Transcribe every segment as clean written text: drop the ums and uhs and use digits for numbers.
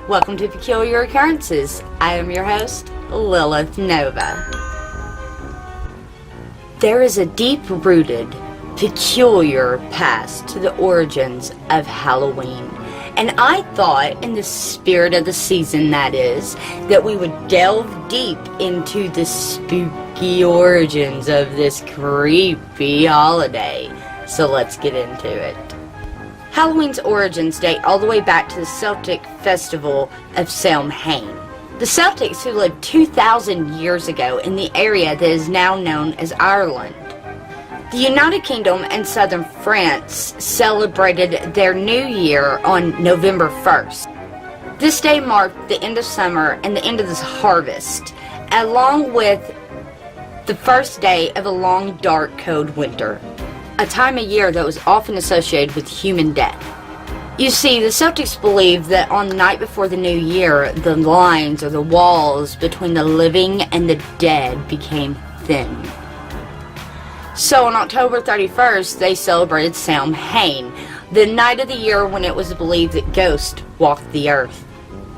Welcome to Peculiar Occurrences. I am your host, Lilith Nova. There is a deep-rooted, peculiar past to the origins of Halloween. And I thought, in the spirit of the season that is, that we would delve deep into the spooky origins of this creepy holiday. So let's get into it. Halloween's origins date all the way back to the Celtic festival of Samhain. The Celtics, who lived 2,000 years ago in the area that is now known as Ireland. The United Kingdom and southern France celebrated their new year on November 1st. This day marked the end of summer and the end of this harvest, along with the first day of a long, dark, cold winter. A time of year that was often associated with human death. You see, the Celtics believed that on the night before the new year, the lines or the walls between the living and the dead became thin. So on October 31st, they celebrated Samhain, the night of the year when it was believed that ghosts walked the earth.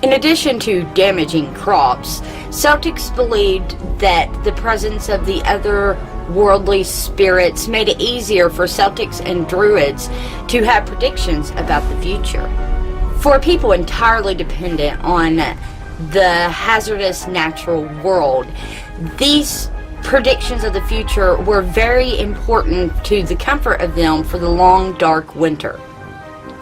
In addition to damaging crops, Celtics believed that the presence of the other worldly spirits made it easier for Celtics and Druids to have predictions about the future. For people entirely dependent on the hazardous natural world, these predictions of the future were very important to the comfort of them for the long, dark winter.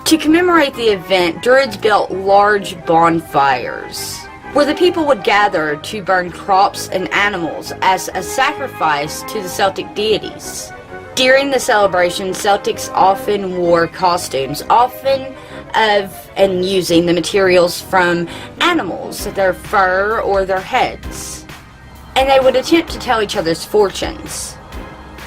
To commemorate the event, Druids built large bonfires where the people would gather to burn crops and animals as a sacrifice to the Celtic deities. During the celebration, Celtics often wore costumes, often of and using the materials from animals, their fur or their heads. And they would attempt to tell each other's fortunes.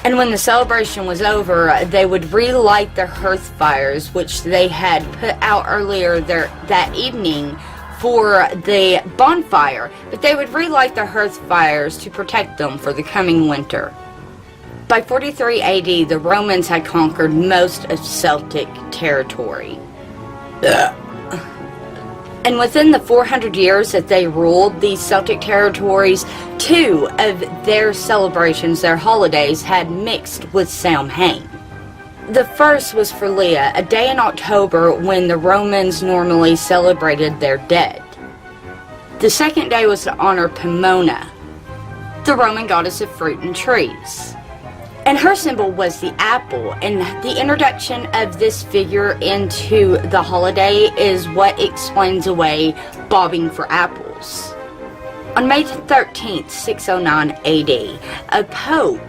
And when the celebration was over, they would relight their hearth fires, which they had put out earlier that evening for the bonfire, but they would relight the hearth fires to protect them for the coming winter. By 43 AD, the Romans had conquered most of Celtic territory. And within the 400 years that they ruled these Celtic territories, two of their celebrations, their holidays, had mixed with Samhain. The first was for Leah, a day in October when the Romans normally celebrated their dead. The second day was to honor Pomona, the Roman goddess of fruit and trees. And her symbol was the apple, and the introduction of this figure into the holiday is what explains away bobbing for apples. On May 13th, 609 AD, a pope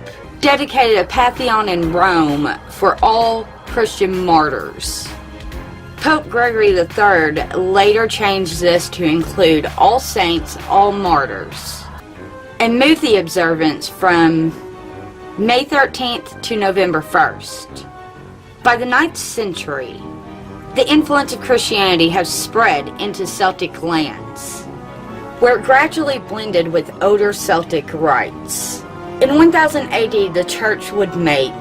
dedicated a pantheon in Rome for all Christian martyrs. Pope Gregory III later changed this to include all saints, all martyrs, and moved the observance from May 13th to November 1st. By the 9th century, the influence of Christianity has spread into Celtic lands, where it gradually blended with older Celtic rites. In 1000 AD, the church would make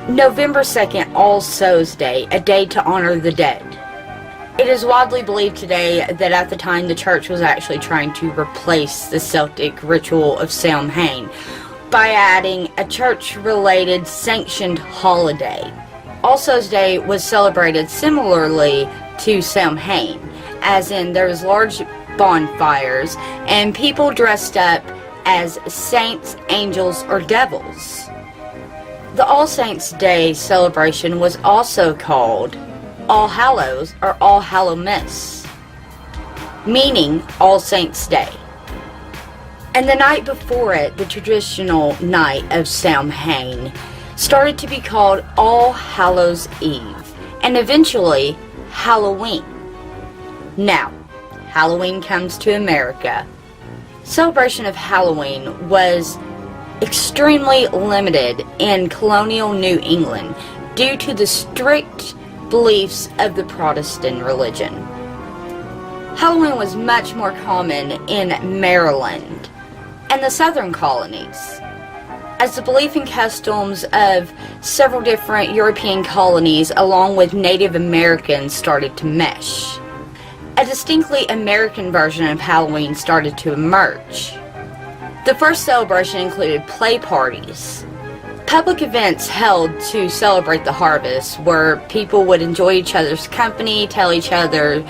November 2nd All Souls Day, a day to honor the dead. It is widely believed today that at the time the church was actually trying to replace the Celtic ritual of Samhain by adding a church-related sanctioned holiday. All Souls Day was celebrated similarly to Samhain, as in there was large bonfires and people dressed up as saints, angels, or devils. The All Saints' Day celebration was also called All Hallows or All Hallowmas, meaning All Saints' Day. And the night before it, the traditional night of Samhain, started to be called All Hallows' Eve, and eventually Halloween. Now, Halloween comes to America. Celebration of Halloween was extremely limited in colonial New England due to the strict beliefs of the Protestant religion. Halloween was much more common in Maryland and the southern colonies, as the belief and customs of several different European colonies along with Native Americans started to mesh. A distinctly American version of Halloween started to emerge. The first celebration included play parties, public events held to celebrate the harvest where people would enjoy each other's company, tell each other's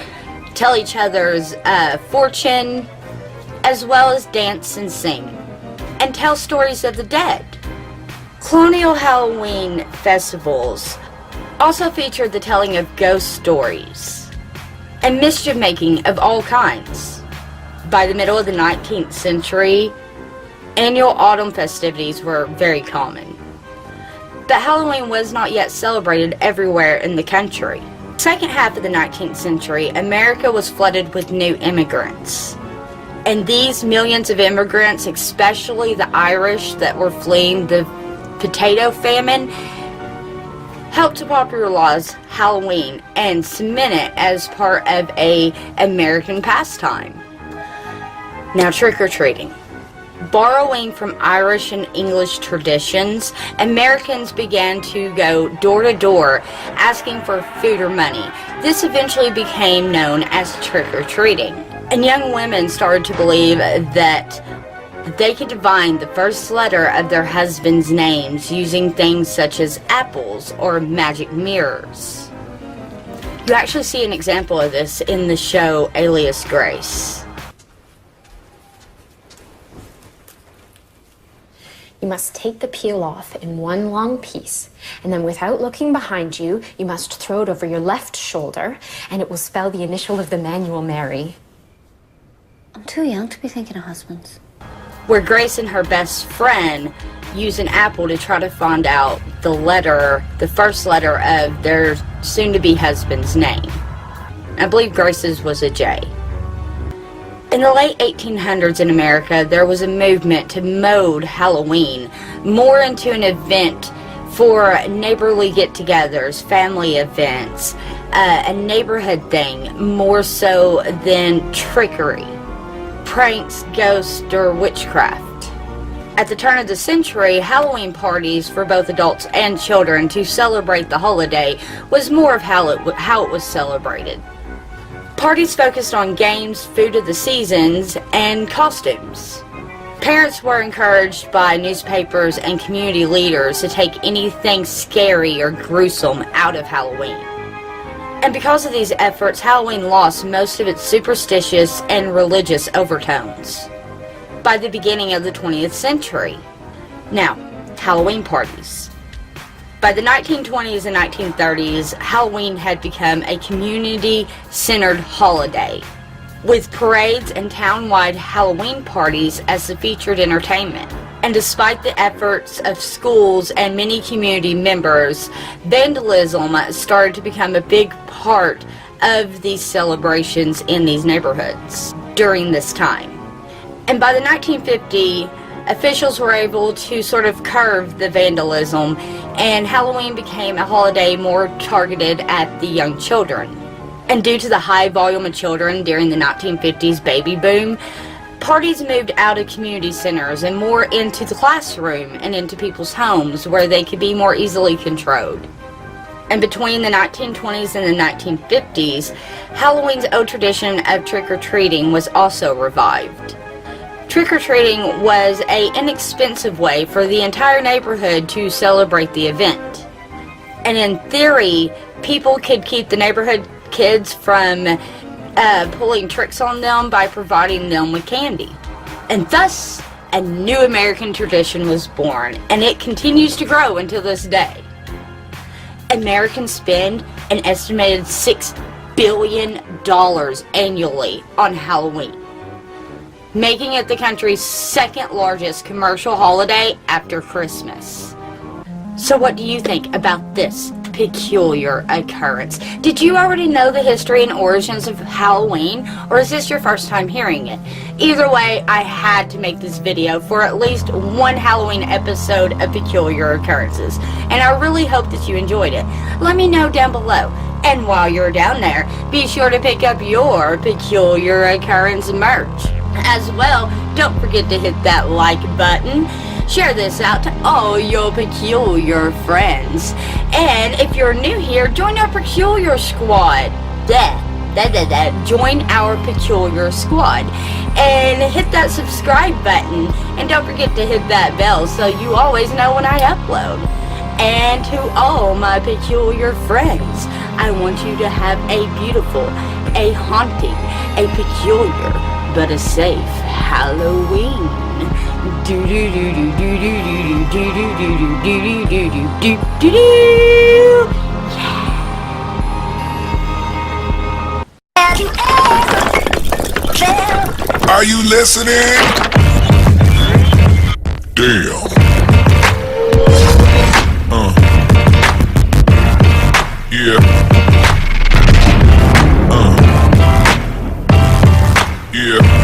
fortune, as well as dance and sing, and tell stories of the dead. Colonial Halloween festivals also featured the telling of ghost stories and mischief making of all kinds. By the middle of the 19th century, annual autumn festivities were very common. But Halloween was not yet celebrated everywhere in the country. Second half of the 19th century, America was flooded with new immigrants. And these millions of immigrants, especially the Irish that were fleeing the potato famine, helped to popularize Halloween and cement it as part of an American pastime. Now, trick-or-treating. Borrowing from Irish and English traditions, Americans began to go door to door asking for food or money. This eventually became known as trick-or-treating. And young women started to believe that they could divine the first letter of their husband's names using things such as apples or magic mirrors. You actually see an example of this in the show Alias Grace. You must take the peel off in one long piece, and then without looking behind you, you must throw it over your left shoulder, and it will spell the initial of the man you will marry. I'm too young to be thinking of husbands. Where Grace and her best friend use an apple to try to find out the first letter of their soon-to-be husband's name. I believe Grace's was a J. In the late 1800s in America, there was a movement to mode Halloween more into an event for neighborly get-togethers, family events, a neighborhood thing, more so than trickery, pranks, ghosts, or witchcraft. At the turn of the century, Halloween parties for both adults and children to celebrate the holiday was more of how it was celebrated. Parties focused on games, food of the seasons, and costumes. Parents were encouraged by newspapers and community leaders to take anything scary or gruesome out of Halloween. And because of these efforts, Halloween lost most of its superstitious and religious overtones by the beginning of the 20th century. Now, Halloween parties. By the 1920s and 1930s, Halloween had become a community-centered holiday, with parades and town-wide Halloween parties as the featured entertainment. And despite the efforts of schools and many community members, vandalism started to become a big part of these celebrations in these neighborhoods during this time. And by the 1950s, officials were able to sort of curb the vandalism, and Halloween became a holiday more targeted at the young children. And due to the high volume of children during the 1950s baby boom, parties moved out of community centers and more into the classroom and into people's homes where they could be more easily controlled. And between the 1920s and the 1950s, Halloween's old tradition of trick-or-treating was also revived. Trick-or-treating was an inexpensive way for the entire neighborhood to celebrate the event. And in theory, people could keep the neighborhood kids from pulling tricks on them by providing them with candy. And thus, a new American tradition was born, and it continues to grow until this day. Americans spend an estimated $6 billion annually on Halloween, making it the country's second largest commercial holiday after Christmas. So what do you think about this peculiar occurrence. Did you already know the history and origins of Halloween, or is this your first time hearing it? Either way, I had to make this video for at least one Halloween episode of Peculiar Occurrences, and I really hope that you enjoyed it. Let me know down below. And while you're down there, be sure to pick up your Peculiar Occurrence merch. As well, don't forget to hit that like button. Share this out to all your peculiar friends. And if you're new here, join our peculiar squad. Join our peculiar squad. And hit that subscribe button. And don't forget to hit that bell so you always know when I upload. And to all my peculiar friends, I want you to have a beautiful, a haunting, a peculiar, but a safe Halloween. Do do do do do do do do do do do do do do do. Are you listening? Damn. Yeah. Yeah.